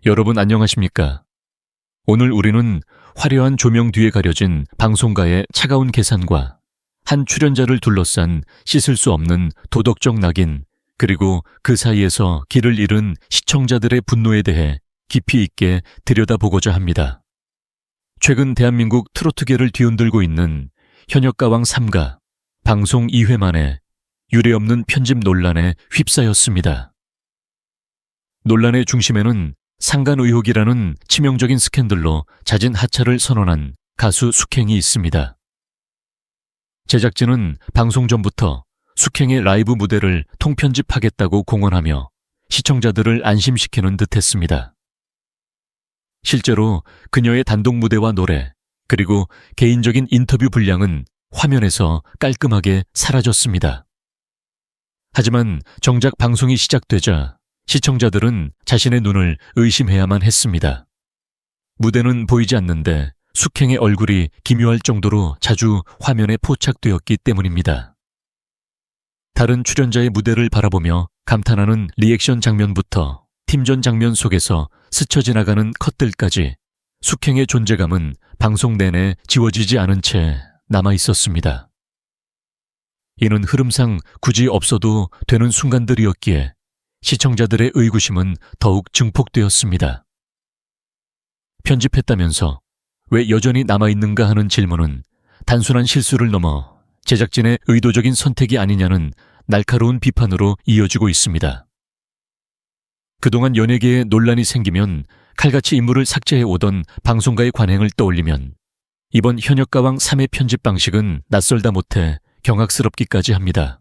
여러분 안녕하십니까? 오늘 우리는 화려한 조명 뒤에 가려진 방송가의 차가운 계산과 한 출연자를 둘러싼 씻을 수 없는 도덕적 낙인, 그리고 그 사이에서 길을 잃은 시청자들의 분노에 대해 깊이 있게 들여다보고자 합니다. 최근 대한민국 트로트계를 뒤흔들고 있는 현역가왕 3가 방송 2회 만에 유례없는 편집 논란에 휩싸였습니다. 논란의 중심에는 상간 의혹이라는 치명적인 스캔들로 자진 하차를 선언한 가수 숙행이 있습니다. 제작진은 방송 전부터 숙행의 라이브 무대를 통편집하겠다고 공언하며 시청자들을 안심시키는 듯했습니다. 실제로 그녀의 단독 무대와 노래, 그리고 개인적인 인터뷰 분량은 화면에서 깔끔하게 사라졌습니다. 하지만 정작 방송이 시작되자 시청자들은 자신의 눈을 의심해야만 했습니다. 무대는 보이지 않는데 숙행의 얼굴이 기묘할 정도로 자주 화면에 포착되었기 때문입니다. 다른 출연자의 무대를 바라보며 감탄하는 리액션 장면부터 팀전 장면 속에서 스쳐 지나가는 컷들까지 숙행의 존재감은 방송 내내 지워지지 않은 채 남아 있었습니다. 이는 흐름상 굳이 없어도 되는 순간들이었기에 시청자들의 의구심은 더욱 증폭되었습니다. 편집했다면서 왜 여전히 남아있는가 하는 질문은 단순한 실수를 넘어 제작진의 의도적인 선택이 아니냐는 날카로운 비판으로 이어지고 있습니다. 그동안 연예계에 논란이 생기면 칼같이 인물을 삭제해오던 방송가의 관행을 떠올리면 이번 현역가왕 3회 편집 방식은 낯설다 못해 경악스럽기까지 합니다.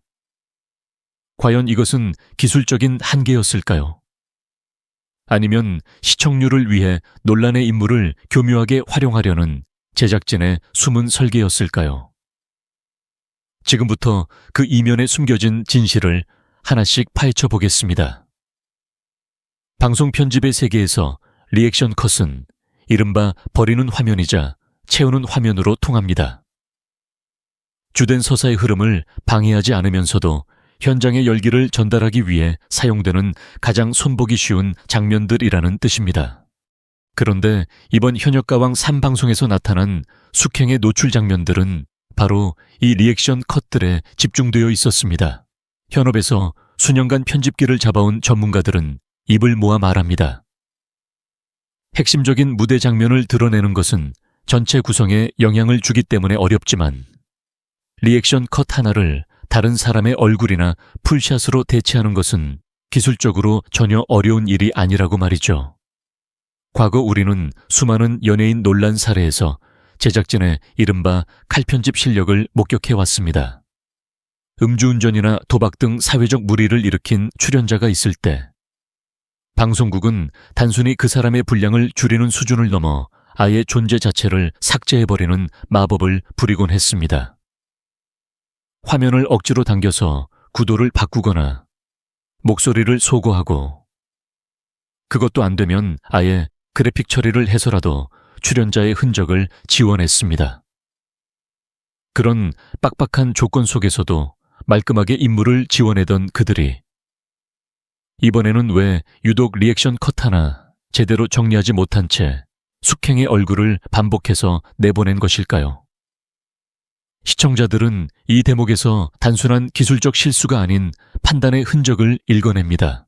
과연 이것은 기술적인 한계였을까요? 아니면 시청률을 위해 논란의 인물을 교묘하게 활용하려는 제작진의 숨은 설계였을까요? 지금부터 그 이면에 숨겨진 진실을 하나씩 파헤쳐 보겠습니다. 방송 편집의 세계에서 리액션 컷은 이른바 버리는 화면이자 채우는 화면으로 통합니다. 주된 서사의 흐름을 방해하지 않으면서도 현장의 열기를 전달하기 위해 사용되는 가장 손보기 쉬운 장면들이라는 뜻입니다. 그런데 이번 현역가왕 3방송에서 나타난 숙행의 노출 장면들은 바로 이 리액션 컷들에 집중되어 있었습니다. 현업에서 수년간 편집기를 잡아온 전문가들은 입을 모아 말합니다. 핵심적인 무대 장면을 드러내는 것은 전체 구성에 영향을 주기 때문에 어렵지만 리액션 컷 하나를 다른 사람의 얼굴이나 풀샷으로 대체하는 것은 기술적으로 전혀 어려운 일이 아니라고 말이죠. 과거 우리는 수많은 연예인 논란 사례에서 제작진의 이른바 칼편집 실력을 목격해왔습니다. 음주운전이나 도박 등 사회적 물의를 일으킨 출연자가 있을 때 방송국은 단순히 그 사람의 분량을 줄이는 수준을 넘어 아예 존재 자체를 삭제해버리는 마법을 부리곤 했습니다. 화면을 억지로 당겨서 구도를 바꾸거나 목소리를 소거하고, 그것도 안 되면 아예 그래픽 처리를 해서라도 출연자의 흔적을 지워냈습니다. 그런 빡빡한 조건 속에서도 말끔하게 인물을 지워내던 그들이 이번에는 왜 유독 리액션 컷 하나 제대로 정리하지 못한 채 숙행의 얼굴을 반복해서 내보낸 것일까요? 시청자들은 이 대목에서 단순한 기술적 실수가 아닌 판단의 흔적을 읽어냅니다.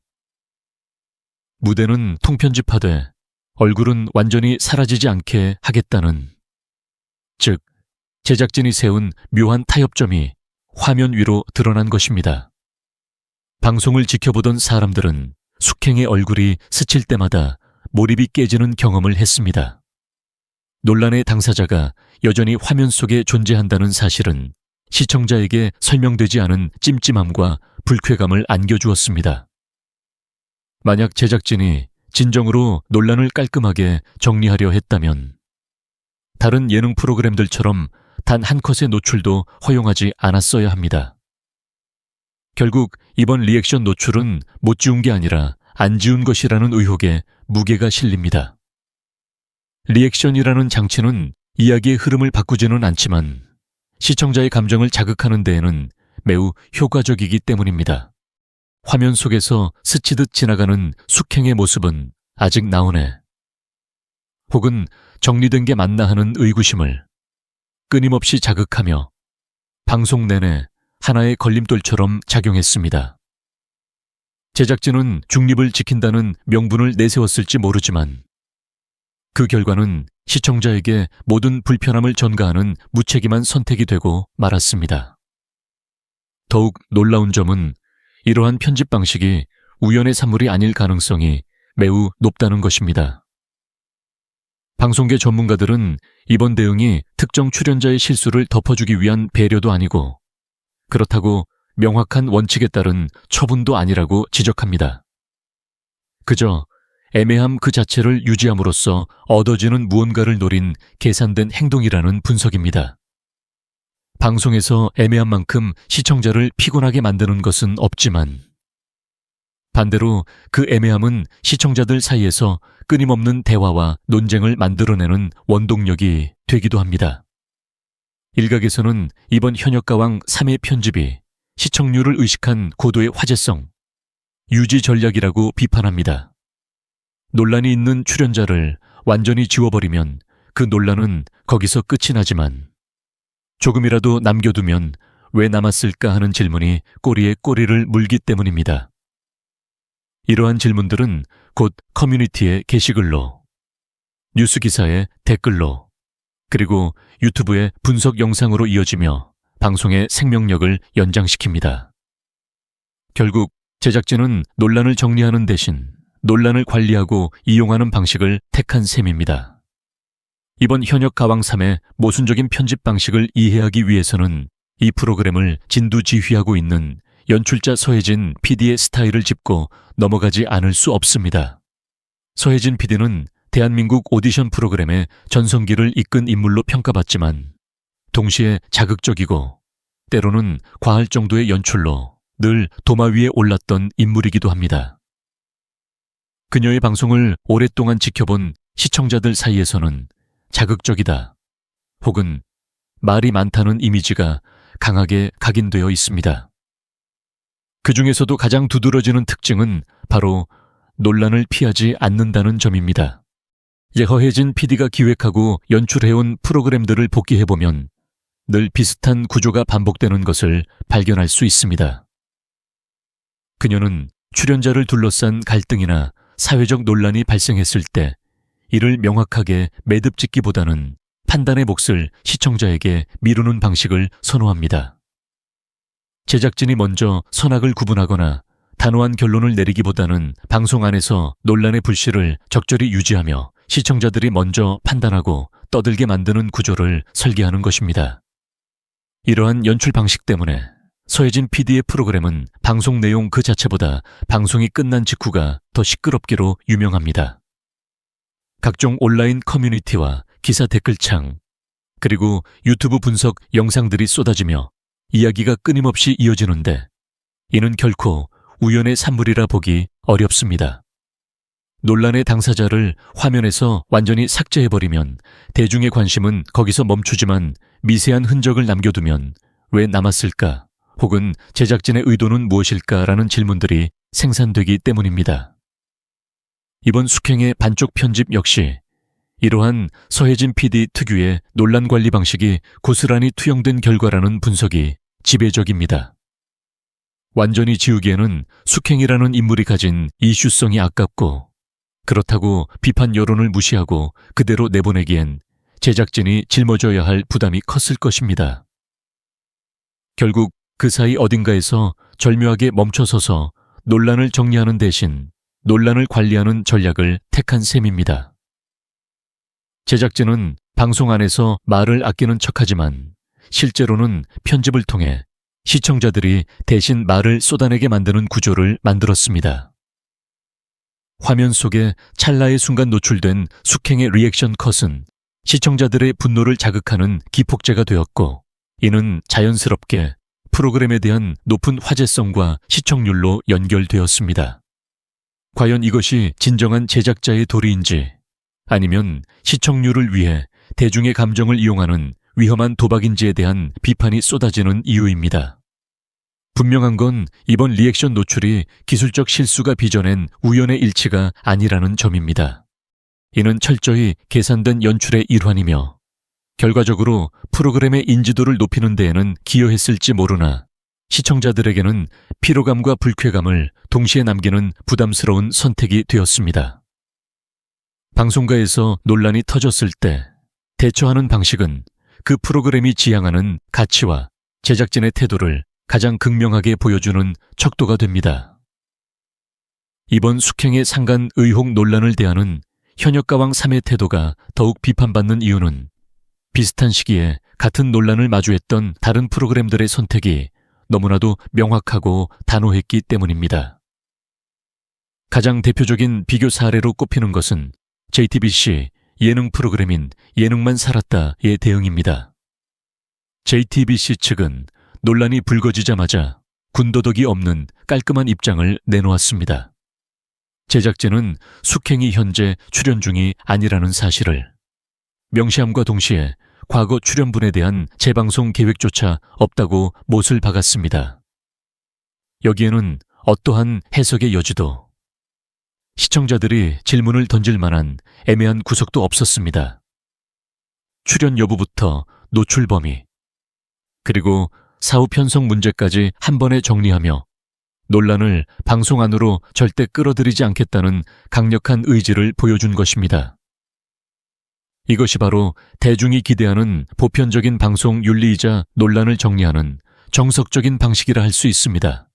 무대는 통편집하되 얼굴은 완전히 사라지지 않게 하겠다는, 즉 제작진이 세운 묘한 타협점이 화면 위로 드러난 것입니다. 방송을 지켜보던 사람들은 숙행의 얼굴이 스칠 때마다 몰입이 깨지는 경험을 했습니다. 논란의 당사자가 여전히 화면 속에 존재한다는 사실은 시청자에게 설명되지 않은 찜찜함과 불쾌감을 안겨주었습니다. 만약 제작진이 진정으로 논란을 깔끔하게 정리하려 했다면 다른 예능 프로그램들처럼 단 한 컷의 노출도 허용하지 않았어야 합니다. 결국 이번 리액션 노출은 못 지운 게 아니라 안 지운 것이라는 의혹에 무게가 실립니다. 리액션이라는 장치는 이야기의 흐름을 바꾸지는 않지만 시청자의 감정을 자극하는 데에는 매우 효과적이기 때문입니다. 화면 속에서 스치듯 지나가는 숙행의 모습은 아직 나오네. 혹은 정리된 게 맞나 하는 의구심을 끊임없이 자극하며 방송 내내 하나의 걸림돌처럼 작용했습니다. 제작진은 중립을 지킨다는 명분을 내세웠을지 모르지만 그 결과는 시청자에게 모든 불편함을 전가하는 무책임한 선택이 되고 말았습니다. 더욱 놀라운 점은 이러한 편집 방식이 우연의 산물이 아닐 가능성이 매우 높다는 것입니다. 방송계 전문가들은 이번 대응이 특정 출연자의 실수를 덮어주기 위한 배려도 아니고 그렇다고 명확한 원칙에 따른 처분도 아니라고 지적합니다. 그저 애매함 그 자체를 유지함으로써 얻어지는 무언가를 노린 계산된 행동이라는 분석입니다. 방송에서 애매한 만큼 시청자를 피곤하게 만드는 것은 없지만 반대로 그 애매함은 시청자들 사이에서 끊임없는 대화와 논쟁을 만들어내는 원동력이 되기도 합니다. 일각에서는 이번 현역가왕 3회 편집이 시청률을 의식한 고도의 화제성, 유지 전략이라고 비판합니다. 논란이 있는 출연자를 완전히 지워버리면 그 논란은 거기서 끝이 나지만 조금이라도 남겨두면 왜 남았을까 하는 질문이 꼬리에 꼬리를 물기 때문입니다. 이러한 질문들은 곧 커뮤니티의 게시글로, 뉴스 기사의 댓글로, 그리고 유튜브의 분석 영상으로 이어지며 방송의 생명력을 연장시킵니다. 결국 제작진은 논란을 정리하는 대신 논란을 관리하고 이용하는 방식을 택한 셈입니다. 이번 현역 가왕 3의 모순적인 편집 방식을 이해하기 위해서는 이 프로그램을 진두지휘하고 있는 연출자 서혜진 PD의 스타일을 짚고 넘어가지 않을 수 없습니다. 서혜진 PD는 대한민국 오디션 프로그램의 전성기를 이끈 인물로 평가받지만 동시에 자극적이고 때로는 과할 정도의 연출로 늘 도마 위에 올랐던 인물이기도 합니다. 그녀의 방송을 오랫동안 지켜본 시청자들 사이에서는 자극적이다 혹은 말이 많다는 이미지가 강하게 각인되어 있습니다. 그 중에서도 가장 두드러지는 특징은 바로 논란을 피하지 않는다는 점입니다. 허혜진 PD가 기획하고 연출해온 프로그램들을 복기해보면 늘 비슷한 구조가 반복되는 것을 발견할 수 있습니다. 그녀는 출연자를 둘러싼 갈등이나 사회적 논란이 발생했을 때 이를 명확하게 매듭짓기보다는 판단의 몫을 시청자에게 미루는 방식을 선호합니다. 제작진이 먼저 선악을 구분하거나 단호한 결론을 내리기보다는 방송 안에서 논란의 불씨를 적절히 유지하며 시청자들이 먼저 판단하고 떠들게 만드는 구조를 설계하는 것입니다. 이러한 연출 방식 때문에 서혜진 PD의 프로그램은 방송 내용 그 자체보다 방송이 끝난 직후가 더 시끄럽기로 유명합니다. 각종 온라인 커뮤니티와 기사 댓글창, 그리고 유튜브 분석 영상들이 쏟아지며 이야기가 끊임없이 이어지는데 이는 결코 우연의 산물이라 보기 어렵습니다. 논란의 당사자를 화면에서 완전히 삭제해버리면 대중의 관심은 거기서 멈추지만 미세한 흔적을 남겨두면 왜 남았을까? 혹은 제작진의 의도는 무엇일까라는 질문들이 생산되기 때문입니다. 이번 숙행의 반쪽 편집 역시 이러한 서혜진 PD 특유의 논란 관리 방식이 고스란히 투영된 결과라는 분석이 지배적입니다. 완전히 지우기에는 숙행이라는 인물이 가진 이슈성이 아깝고 그렇다고 비판 여론을 무시하고 그대로 내보내기엔 제작진이 짊어져야 할 부담이 컸을 것입니다. 결국 그 사이 어딘가에서 절묘하게 멈춰서서 논란을 정리하는 대신 논란을 관리하는 전략을 택한 셈입니다. 제작진은 방송 안에서 말을 아끼는 척하지만 실제로는 편집을 통해 시청자들이 대신 말을 쏟아내게 만드는 구조를 만들었습니다. 화면 속에 찰나의 순간 노출된 숙행의 리액션 컷은 시청자들의 분노를 자극하는 기폭제가 되었고 이는 자연스럽게 프로그램에 대한 높은 화제성과 시청률로 연결되었습니다. 과연 이것이 진정한 제작자의 도리인지 아니면 시청률을 위해 대중의 감정을 이용하는 위험한 도박인지에 대한 비판이 쏟아지는 이유입니다. 분명한 건 이번 리액션 노출이 기술적 실수가 빚어낸 우연의 일치가 아니라는 점입니다. 이는 철저히 계산된 연출의 일환이며 결과적으로 프로그램의 인지도를 높이는 데에는 기여했을지 모르나 시청자들에게는 피로감과 불쾌감을 동시에 남기는 부담스러운 선택이 되었습니다. 방송가에서 논란이 터졌을 때 대처하는 방식은 그 프로그램이 지향하는 가치와 제작진의 태도를 가장 극명하게 보여주는 척도가 됩니다. 이번 숙행의 상간 의혹 논란을 대하는 현역가왕 3의 태도가 더욱 비판받는 이유는 비슷한 시기에 같은 논란을 마주했던 다른 프로그램들의 선택이 너무나도 명확하고 단호했기 때문입니다. 가장 대표적인 비교 사례로 꼽히는 것은 JTBC 예능 프로그램인 예능만 살았다의 대응입니다. JTBC 측은 논란이 불거지자마자 군더더기 없는 깔끔한 입장을 내놓았습니다. 제작진은 숙행이 현재 출연 중이 아니라는 사실을 명시함과 동시에 과거 출연분에 대한 재방송 계획조차 없다고 못을 박았습니다. 여기에는 어떠한 해석의 여지도, 시청자들이 질문을 던질 만한 애매한 구석도 없었습니다. 출연 여부부터 노출 범위, 그리고 사후 편성 문제까지 한 번에 정리하며 논란을 방송 안으로 절대 끌어들이지 않겠다는 강력한 의지를 보여준 것입니다. 이것이 바로 대중이 기대하는 보편적인 방송 윤리이자 논란을 정리하는 정석적인 방식이라 할 수 있습니다.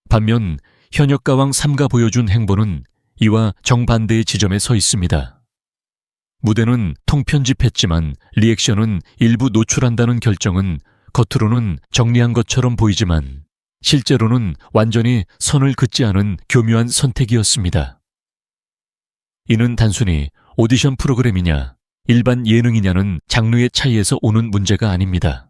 반면 현역가왕 3가 보여준 행보는 이와 정반대의 지점에 서 있습니다. 무대는 통편집했지만 리액션은 일부 노출한다는 결정은 겉으로는 정리한 것처럼 보이지만 실제로는 완전히 선을 긋지 않은 교묘한 선택이었습니다. 이는 단순히 오디션 프로그램이냐, 일반 예능이냐는 장르의 차이에서 오는 문제가 아닙니다.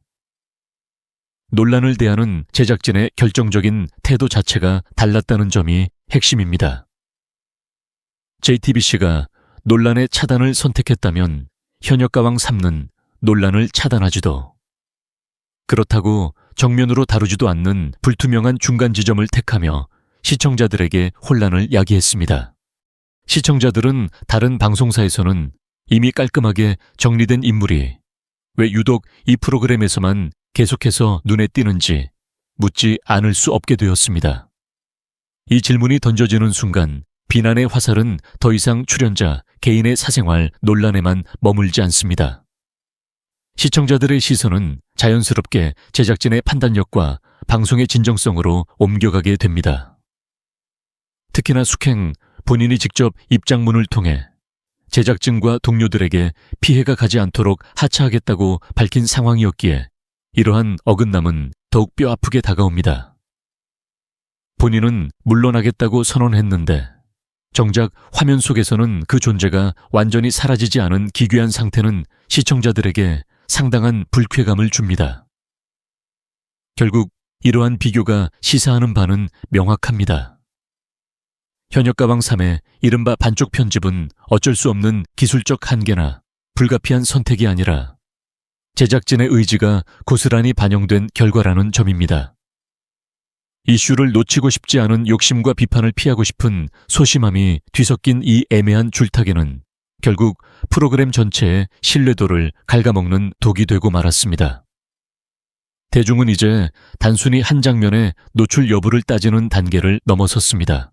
논란을 대하는 제작진의 결정적인 태도 자체가 달랐다는 점이 핵심입니다. JTBC가 논란의 차단을 선택했다면 현역가왕 3는 논란을 차단하지도, 그렇다고 정면으로 다루지도 않는 불투명한 중간 지점을 택하며 시청자들에게 혼란을 야기했습니다. 시청자들은 다른 방송사에서는 이미 깔끔하게 정리된 인물이 왜 유독 이 프로그램에서만 계속해서 눈에 띄는지 묻지 않을 수 없게 되었습니다. 이 질문이 던져지는 순간 비난의 화살은 더 이상 출연자 개인의 사생활 논란에만 머물지 않습니다. 시청자들의 시선은 자연스럽게 제작진의 판단력과 방송의 진정성으로 옮겨가게 됩니다. 특히나 숙행 본인이 직접 입장문을 통해 제작진과 동료들에게 피해가 가지 않도록 하차하겠다고 밝힌 상황이었기에 이러한 어긋남은 더욱 뼈아프게 다가옵니다. 본인은 물러나겠다고 선언했는데 정작 화면 속에서는 그 존재가 완전히 사라지지 않은 기괴한 상태는 시청자들에게 상당한 불쾌감을 줍니다. 결국 이러한 비교가 시사하는 바는 명확합니다. 현역가왕 3의 이른바 반쪽 편집은 어쩔 수 없는 기술적 한계나 불가피한 선택이 아니라 제작진의 의지가 고스란히 반영된 결과라는 점입니다. 이슈를 놓치고 싶지 않은 욕심과 비판을 피하고 싶은 소심함이 뒤섞인 이 애매한 줄타기는 결국 프로그램 전체의 신뢰도를 갉아먹는 독이 되고 말았습니다. 대중은 이제 단순히 한 장면의 노출 여부를 따지는 단계를 넘어섰습니다.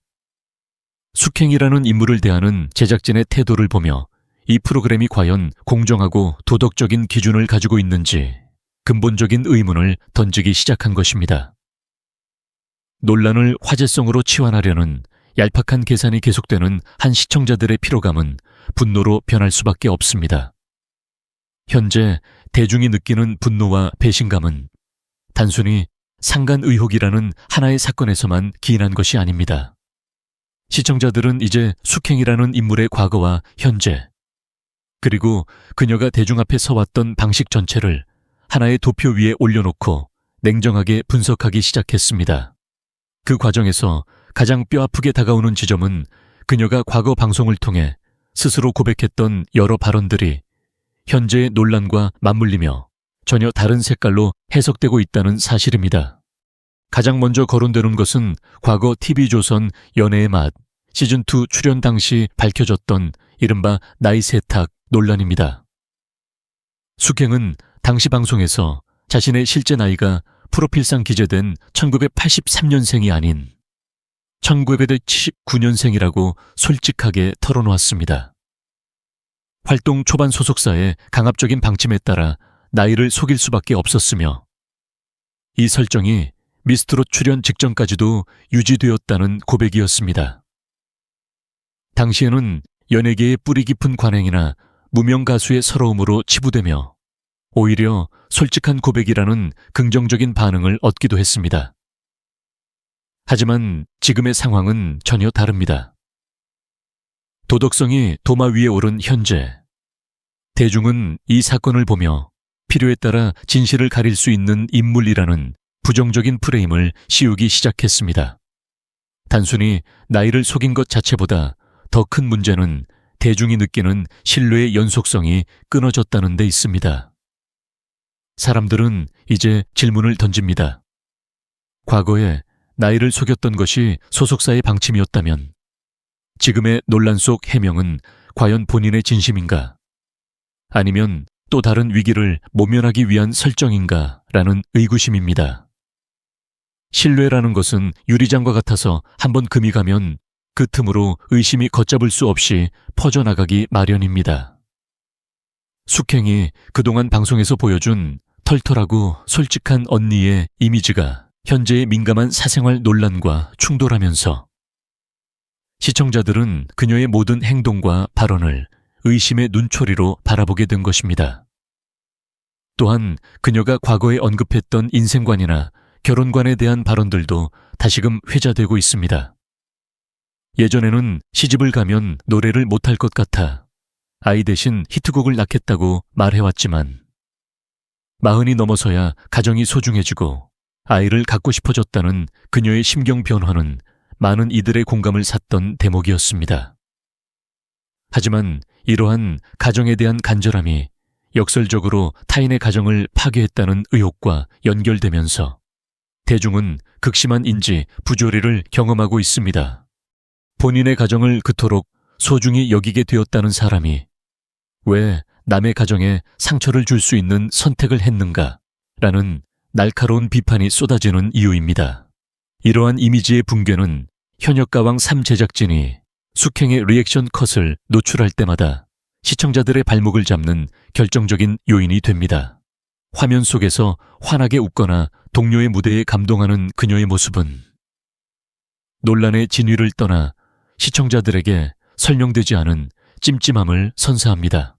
숙행이라는 인물을 대하는 제작진의 태도를 보며 이 프로그램이 과연 공정하고 도덕적인 기준을 가지고 있는지 근본적인 의문을 던지기 시작한 것입니다. 논란을 화제성으로 치환하려는 얄팍한 계산이 계속되는 한 시청자들의 피로감은 분노로 변할 수밖에 없습니다. 현재 대중이 느끼는 분노와 배신감은 단순히 상간 의혹이라는 하나의 사건에서만 기인한 것이 아닙니다. 시청자들은 이제 숙행이라는 인물의 과거와 현재, 그리고 그녀가 대중 앞에 서왔던 방식 전체를 하나의 도표 위에 올려놓고 냉정하게 분석하기 시작했습니다. 그 과정에서 가장 뼈아프게 다가오는 지점은 그녀가 과거 방송을 통해 스스로 고백했던 여러 발언들이 현재의 논란과 맞물리며 전혀 다른 색깔로 해석되고 있다는 사실입니다. 가장 먼저 거론되는 것은 과거 TV조선 연애의 맛 시즌2 출연 당시 밝혀졌던 이른바 나이 세탁 논란입니다. 숙행은 당시 방송에서 자신의 실제 나이가 프로필상 기재된 1983년생이 아닌 1979년생이라고 솔직하게 털어놓았습니다. 활동 초반 소속사의 강압적인 방침에 따라 나이를 속일 수밖에 없었으며 이 설정이 미스트롯 출연 직전까지도 유지되었다는 고백이었습니다. 당시에는 연예계의 뿌리 깊은 관행이나 무명 가수의 서러움으로 치부되며 오히려 솔직한 고백이라는 긍정적인 반응을 얻기도 했습니다. 하지만 지금의 상황은 전혀 다릅니다. 도덕성이 도마 위에 오른 현재, 대중은 이 사건을 보며 필요에 따라 진실을 가릴 수 있는 인물이라는 부정적인 프레임을 씌우기 시작했습니다. 단순히 나이를 속인 것 자체보다 더 큰 문제는 대중이 느끼는 신뢰의 연속성이 끊어졌다는 데 있습니다. 사람들은 이제 질문을 던집니다. 과거에 나이를 속였던 것이 소속사의 방침이었다면 지금의 논란 속 해명은 과연 본인의 진심인가? 아니면 또 다른 위기를 모면하기 위한 설정인가? 라는 의구심입니다. 신뢰라는 것은 유리장과 같아서 한번 금이 가면 그 틈으로 의심이 걷잡을 수 없이 퍼져나가기 마련입니다. 숙행이 그동안 방송에서 보여준 털털하고 솔직한 언니의 이미지가 현재의 민감한 사생활 논란과 충돌하면서 시청자들은 그녀의 모든 행동과 발언을 의심의 눈초리로 바라보게 된 것입니다. 또한 그녀가 과거에 언급했던 인생관이나 결혼관에 대한 발언들도 다시금 회자되고 있습니다. 예전에는 시집을 가면 노래를 못할 것 같아 아이 대신 히트곡을 낳겠다고 말해왔지만 40이 넘어서야 가정이 소중해지고 아이를 갖고 싶어졌다는 그녀의 심경 변화는 많은 이들의 공감을 샀던 대목이었습니다. 하지만 이러한 가정에 대한 간절함이 역설적으로 타인의 가정을 파괴했다는 의혹과 연결되면서 대중은 극심한 인지 부조리를 경험하고 있습니다. 본인의 가정을 그토록 소중히 여기게 되었다는 사람이 왜 남의 가정에 상처를 줄 수 있는 선택을 했는가? 라는 날카로운 비판이 쏟아지는 이유입니다. 이러한 이미지의 붕괴는 현역가왕 3 제작진이 숙행의 리액션 컷을 노출할 때마다 시청자들의 발목을 잡는 결정적인 요인이 됩니다. 화면 속에서 환하게 웃거나 동료의 무대에 감동하는 그녀의 모습은 논란의 진위를 떠나 시청자들에게 설명되지 않은 찜찜함을 선사합니다.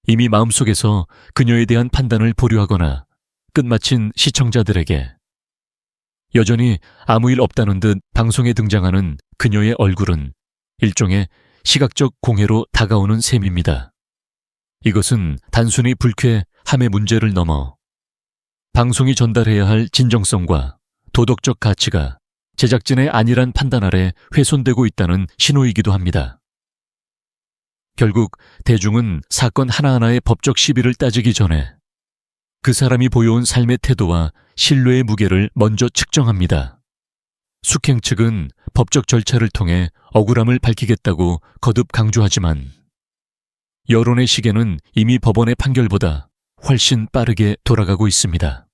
이미 마음속에서 그녀에 대한 판단을 보류하거나 끝마친 시청자들에게 여전히 아무 일 없다는 듯 방송에 등장하는 그녀의 얼굴은 일종의 시각적 공해로 다가오는 셈입니다. 이것은 단순히 불쾌함의 문제를 넘어 방송이 전달해야 할 진정성과 도덕적 가치가 제작진의 안일한 판단 아래 훼손되고 있다는 신호이기도 합니다. 결국 대중은 사건 하나하나의 법적 시비를 따지기 전에 그 사람이 보여온 삶의 태도와 신뢰의 무게를 먼저 측정합니다. 숙행 측은 법적 절차를 통해 억울함을 밝히겠다고 거듭 강조하지만 여론의 시계는 이미 법원의 판결보다 훨씬 빠르게 돌아가고 있습니다.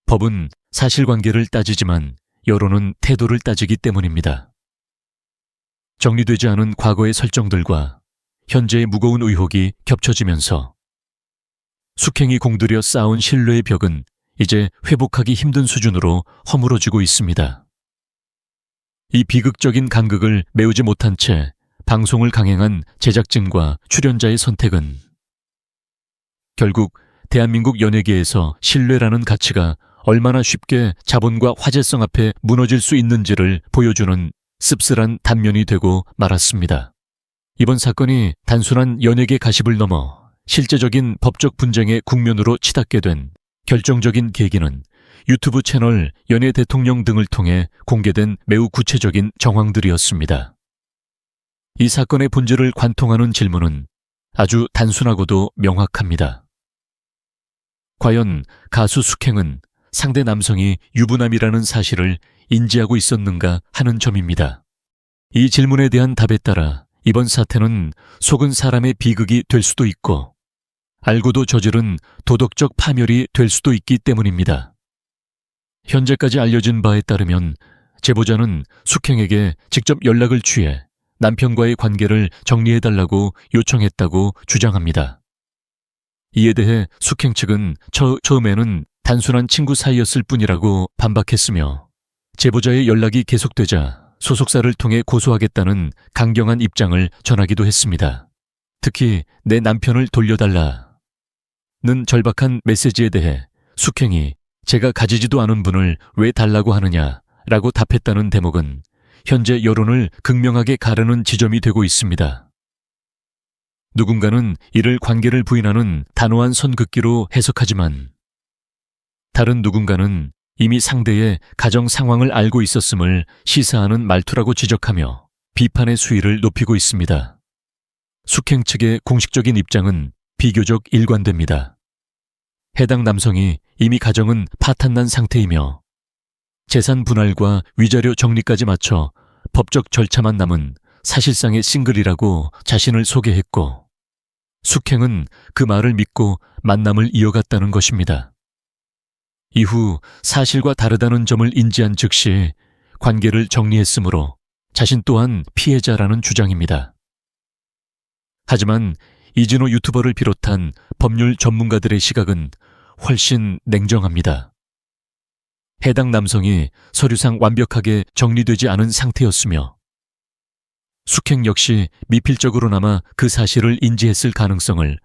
법은 사실관계를 따지지만 여론은 태도를 따지기 때문입니다. 정리되지 않은 과거의 설정들과 현재의 무거운 의혹이 겹쳐지면서 숙행이 공들여 쌓은 신뢰의 벽은 이제 회복하기 힘든 수준으로 허물어지고 있습니다. 이 비극적인 간극을 메우지 못한 채 방송을 강행한 제작진과 출연자의 선택은 결국 대한민국 연예계에서 신뢰라는 가치가 얼마나 쉽게 자본과 화제성 앞에 무너질 수 있는지를 보여주는 씁쓸한 단면이 되고 말았습니다. 이번 사건이 단순한 연예계 가십을 넘어 실제적인 법적 분쟁의 국면으로 치닫게 된 결정적인 계기는 유튜브 채널 연예 대통령 등을 통해 공개된 매우 구체적인 정황들이었습니다. 이 사건의 본질을 관통하는 질문은 아주 단순하고도 명확합니다. 과연 가수 숙행은 상대 남성이 유부남이라는 사실을 인지하고 있었는가 하는 점입니다. 이 질문에 대한 답에 따라 이번 사태는 속은 사람의 비극이 될 수도 있고 알고도 저지른 도덕적 파멸이 될 수도 있기 때문입니다. 현재까지 알려진 바에 따르면 제보자는 숙행에게 직접 연락을 취해 남편과의 관계를 정리해달라고 요청했다고 주장합니다. 이에 대해 숙행 측은 처음에는 단순한 친구 사이였을 뿐이라고 반박했으며 제보자의 연락이 계속되자 소속사를 통해 고소하겠다는 강경한 입장을 전하기도 했습니다. 특히 내 남편을 돌려달라는 절박한 메시지에 대해 숙행이 제가 가지지도 않은 분을 왜 달라고 하느냐라고 답했다는 대목은 현재 여론을 극명하게 가르는 지점이 되고 있습니다. 누군가는 이를 관계를 부인하는 단호한 선긋기로 해석하지만 다른 누군가는 이미 상대의 가정 상황을 알고 있었음을 시사하는 말투라고 지적하며 비판의 수위를 높이고 있습니다. 숙행 측의 공식적인 입장은 비교적 일관됩니다. 해당 남성이 이미 가정은 파탄난 상태이며 재산 분할과 위자료 정리까지 마쳐 법적 절차만 남은 사실상의 싱글이라고 자신을 소개했고 숙행은 그 말을 믿고 만남을 이어갔다는 것입니다. 이후 사실과 다르다는 점을 인지한 즉시 관계를 정리했으므로 자신 또한 피해자라는 주장입니다. 하지만 이진호 유튜버를 비롯한 법률 전문가들의 시각은 훨씬 냉정합니다. 해당 남성이 서류상 완벽하게 정리되지 않은 상태였으며 숙행 역시 미필적으로나마 그 사실을 인지했을 가능성을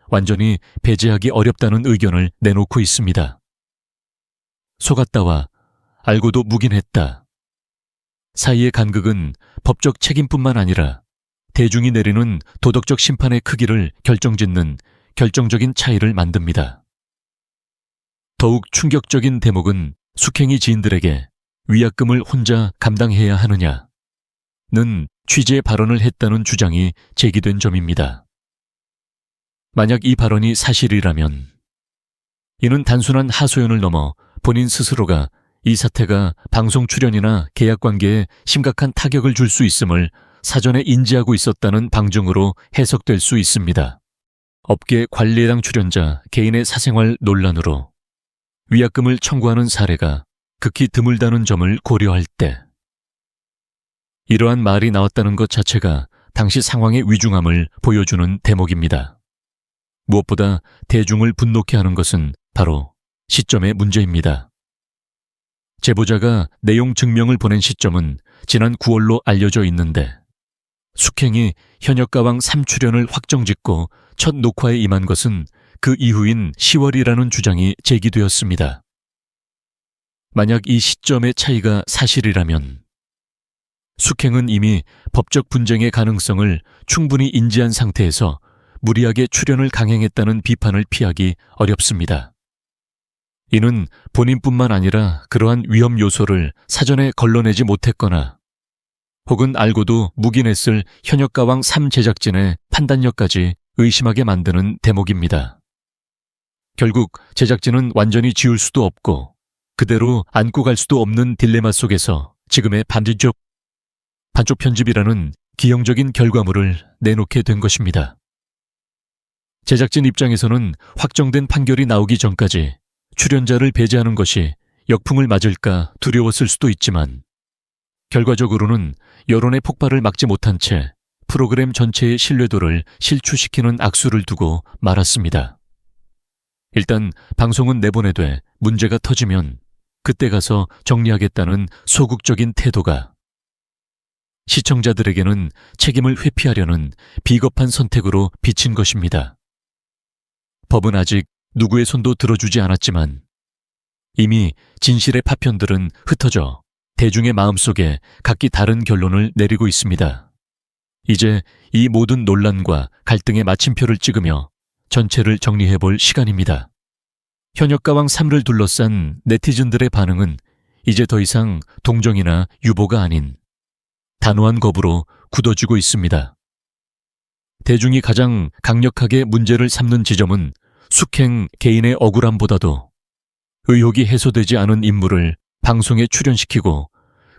완전히 배제하기 어렵다는 의견을 내놓고 있습니다. 속았다와 알고도 묵인했다 사이의 간극은 법적 책임뿐만 아니라 대중이 내리는 도덕적 심판의 크기를 결정짓는 결정적인 차이를 만듭니다. 더욱 충격적인 대목은 숙행이 지인들에게 위약금을 혼자 감당해야 하느냐는 취지의 발언을 했다는 주장이 제기된 점입니다. 만약 이 발언이 사실이라면 이는 단순한 하소연을 넘어 본인 스스로가 이 사태가 방송 출연이나 계약 관계에 심각한 타격을 줄 수 있음을 사전에 인지하고 있었다는 방증으로 해석될 수 있습니다. 업계 관리해당 출연자 개인의 사생활 논란으로 위약금을 청구하는 사례가 극히 드물다는 점을 고려할 때 이러한 말이 나왔다는 것 자체가 당시 상황의 위중함을 보여주는 대목입니다. 무엇보다 대중을 분노케 하는 것은 바로 시점의 문제입니다. 제보자가 내용 증명을 보낸 시점은 지난 9월로 알려져 있는데 숙행이 현역가왕 3출연을 확정짓고 첫 녹화에 임한 것은 그 이후인 10월이라는 주장이 제기되었습니다. 만약 이 시점의 차이가 사실이라면 숙행은 이미 법적 분쟁의 가능성을 충분히 인지한 상태에서 무리하게 출연을 강행했다는 비판을 피하기 어렵습니다. 이는 본인뿐만 아니라 그러한 위험 요소를 사전에 걸러내지 못했거나 혹은 알고도 묵인했을 현역가왕 3 제작진의 판단력까지 의심하게 만드는 대목입니다. 결국 제작진은 완전히 지울 수도 없고 그대로 안고 갈 수도 없는 딜레마 속에서 지금의 반쪽 편집이라는 기형적인 결과물을 내놓게 된 것입니다. 제작진 입장에서는 확정된 판결이 나오기 전까지 출연자를 배제하는 것이 역풍을 맞을까 두려웠을 수도 있지만 결과적으로는 여론의 폭발을 막지 못한 채 프로그램 전체의 신뢰도를 실추시키는 악수를 두고 말았습니다. 일단 방송은 내보내되 문제가 터지면 그때 가서 정리하겠다는 소극적인 태도가 시청자들에게는 책임을 회피하려는 비겁한 선택으로 비친 것입니다. 법은 아직 누구의 손도 들어주지 않았지만 이미 진실의 파편들은 흩어져 대중의 마음속에 각기 다른 결론을 내리고 있습니다. 이제 이 모든 논란과 갈등의 마침표를 찍으며 전체를 정리해볼 시간입니다. 현역가왕 3를 둘러싼 네티즌들의 반응은 이제 더 이상 동정이나 유보가 아닌 단호한 거부로 굳어지고 있습니다. 대중이 가장 강력하게 문제를 삼는 지점은 숙행 개인의 억울함보다도 의혹이 해소되지 않은 인물을 방송에 출연시키고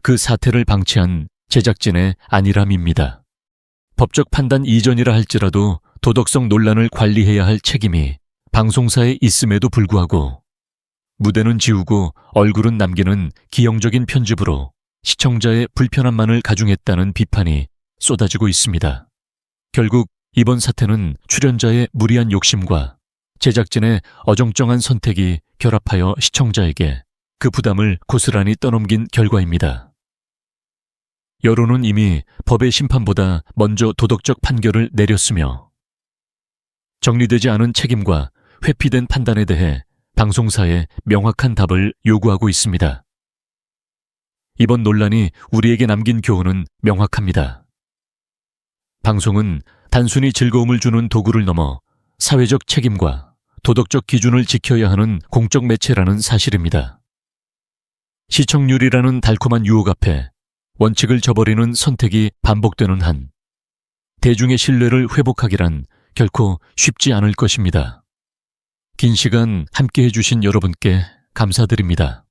그 사태를 방치한 제작진의 안일함입니다. 법적 판단 이전이라 할지라도 도덕성 논란을 관리해야 할 책임이 방송사에 있음에도 불구하고 무대는 지우고 얼굴은 남기는 기형적인 편집으로 시청자의 불편함만을 가중했다는 비판이 쏟아지고 있습니다. 결국 이번 사태는 출연자의 무리한 욕심과 제작진의 어정쩡한 선택이 결합하여 시청자에게 그 부담을 고스란히 떠넘긴 결과입니다. 여론은 이미 법의 심판보다 먼저 도덕적 판결을 내렸으며 정리되지 않은 책임과 회피된 판단에 대해 방송사에 명확한 답을 요구하고 있습니다. 이번 논란이 우리에게 남긴 교훈은 명확합니다. 방송은 단순히 즐거움을 주는 도구를 넘어 사회적 책임과 도덕적 기준을 지켜야 하는 공적 매체라는 사실입니다. 시청률이라는 달콤한 유혹 앞에 원칙을 저버리는 선택이 반복되는 한 대중의 신뢰를 회복하기란 결코 쉽지 않을 것입니다. 긴 시간 함께해 주신 여러분께 감사드립니다.